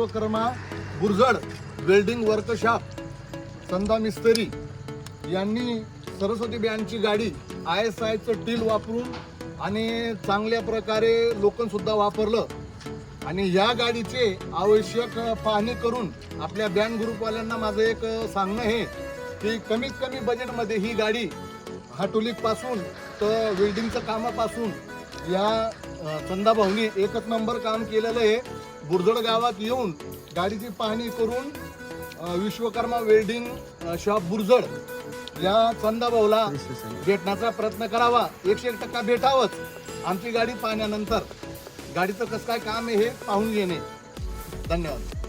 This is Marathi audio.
विश्वकर्मा बुरजड वेल्डिंग वर्कशॉप संदा मिस्त्री यांनी सरस्वती बँडची गाडी ISIचं टील वापरून आणि चांगल्या प्रकारे लोकन सुद्धा वापरलं आणि या गाडीचे आवश्यक पाहणी करून आपल्या बँड ग्रुपवाल्यांना माझं एक सांगणं आहे की कमीत कमी बजेटमध्ये ही गाडी हाटोलिकपासून तर वेल्डिंगचं कामापासून या चंदा भाऊनी एकच नंबर काम केलेलं आहे। बुरजड गावात येऊन गाडीची पाहणी करून विश्वकर्मा वेल्डिंग शॉप बुरजड या चंदा भाऊला भेटण्याचा प्रयत्न करावा। 100% भेटावंच। आमची गाडी पाहण्यानंतर गाडीचं कसं काय काम आहे हे पाहून घेणे। धन्यवाद।